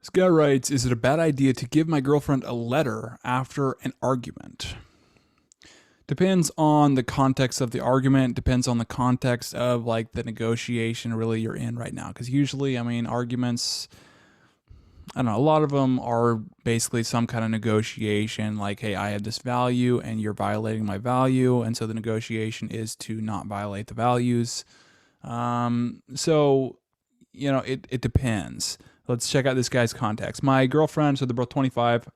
This guy writes, is it a bad idea to give my girlfriend a letter after an argument? Depends on the context of the argument, depends on the context of like the negotiation really you're in right now. Because usually, I mean, arguments, I don't know, a lot of them are basically some kind of negotiation like, hey, I have this value and you're violating my value. And so the negotiation is to not violate the values. So, it depends. Let's check out this guy's context. My girlfriend, so they're both 25,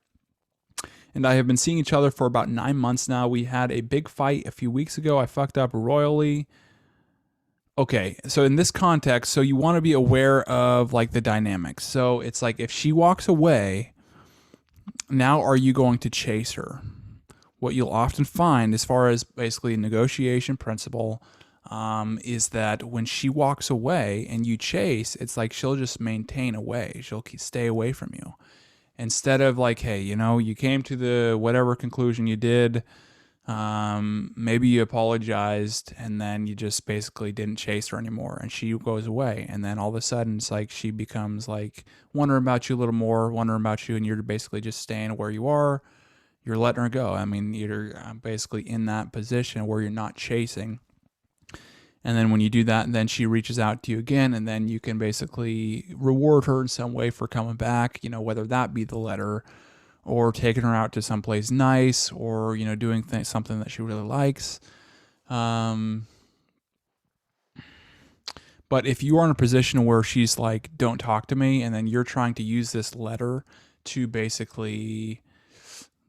and I have been seeing each other for about 9 months now. We had a big fight a few weeks ago. I fucked up royally. Okay, so in this context, so you want to be aware of like the dynamics. So it's like if she walks away, now are you going to chase her? What you'll often find, as far as basically negotiation principle, is that when she walks away and you chase, it's like she'll just maintain away. She'll stay away from you. Instead of like, hey, you came to the whatever conclusion you did. Maybe you apologized and then you just basically didn't chase her anymore and she goes away. And then all of a sudden it's like she becomes like wondering about you a little more, wondering about you, and you're basically just staying where you are. You're letting her go. I mean, you're basically in that position where you're not chasing. And then when you do that, then she reaches out to you again, and then you can basically reward her in some way for coming back, whether that be the letter or taking her out to someplace nice or, doing something that she really likes. But if you are in a position where she's like, don't talk to me, and then you're trying to use this letter to basically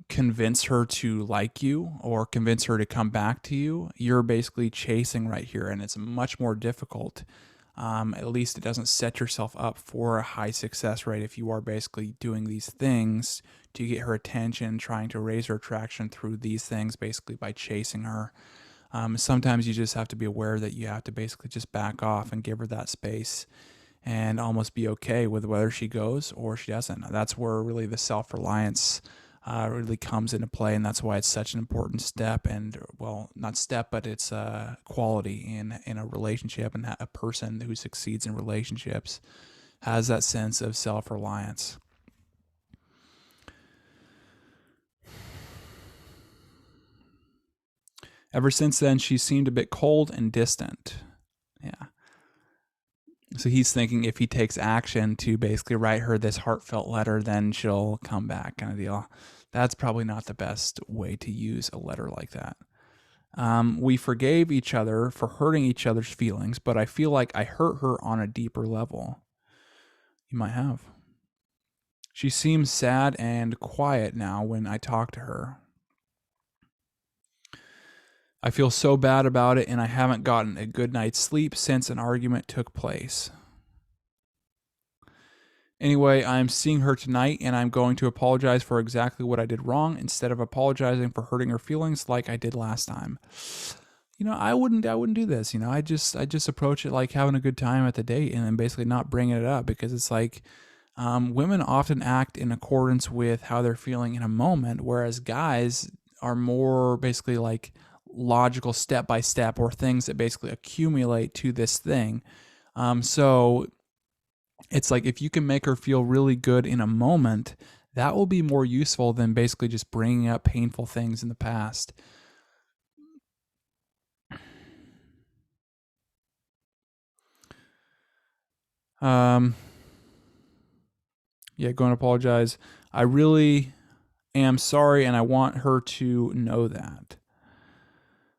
convince her to like you or convince her to come back to you, you're basically chasing right here, and it's much more difficult. At least it doesn't set yourself up for a high success rate if you are basically doing these things to get her attention, trying to raise her attraction through these things, basically by chasing her. Sometimes you just have to be aware that you have to basically just back off and give her that space and almost be okay with whether she goes or she doesn't. That's where really the self-reliance really comes into play, and that's why it's such an important step, and well, not step, but it's a quality in a relationship, and a person who succeeds in relationships has that sense of self-reliance. Ever since then, she seemed a bit cold and distant. Yeah. So he's thinking if he takes action to basically write her this heartfelt letter, then she'll come back, kind of deal. That's probably not the best way to use a letter like that. We forgave each other for hurting each other's feelings, but I feel like I hurt her on a deeper level. You might have. She seems sad and quiet now when I talk to her. I feel so bad about it, and I haven't gotten a good night's sleep since an argument took place. Anyway, I'm seeing her tonight, and I'm going to apologize for exactly what I did wrong instead of apologizing for hurting her feelings like I did last time. I wouldn't do this. I just approach it like having a good time at the date, and then basically not bringing it up, because it's like women often act in accordance with how they're feeling in a moment, whereas guys are more basically like logical step by step, or things that basically accumulate to this thing. So it's like if you can make her feel really good in a moment, that will be more useful than basically just bringing up painful things in the past. Yeah, go and apologize. I really am sorry, and I want her to know that.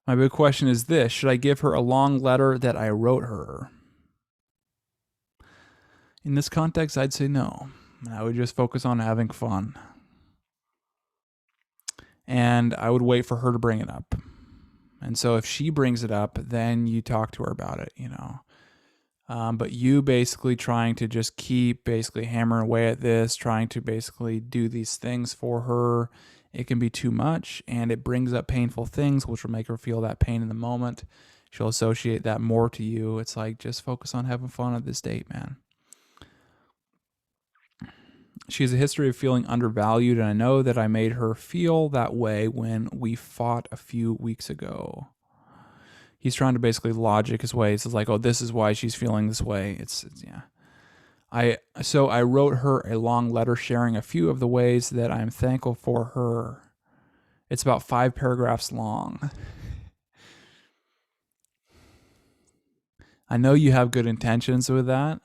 My big question is this: should I give her a long letter that I wrote her? In this context, I'd say no. I would just focus on having fun. And I would wait for her to bring it up. And so if she brings it up, then you talk to her about it, But you basically trying to just keep basically hammering away at this, trying to basically do these things for her, it can be too much, and it brings up painful things, which will make her feel that pain in the moment. She'll associate that more to you. It's like, just focus on having fun at this date, man. She has a history of feeling undervalued, and I know that I made her feel that way when we fought a few weeks ago. He's trying to basically logic his way. It's like, oh, this is why she's feeling this way. It's yeah. I wrote her a long letter sharing a few of the ways that I'm thankful for her. It's about 5 paragraphs long. I know you have good intentions with that.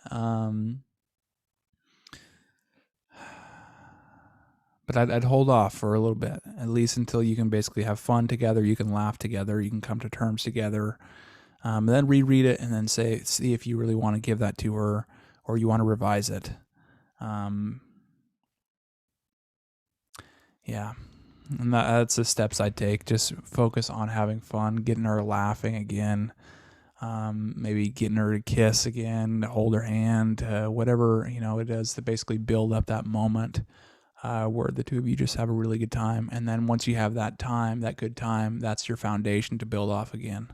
But I'd hold off for a little bit, at least until you can basically have fun together. You can laugh together. You can come to terms together. Then reread it and then see if you really want to give that to her or you want to revise it. Yeah. And that's the steps I'd take. Just focus on having fun, getting her laughing again. Maybe getting her to kiss again, hold her hand, whatever, it is to basically build up that moment where the two of you just have a really good time. And then once you have that time, that good time, that's your foundation to build off again.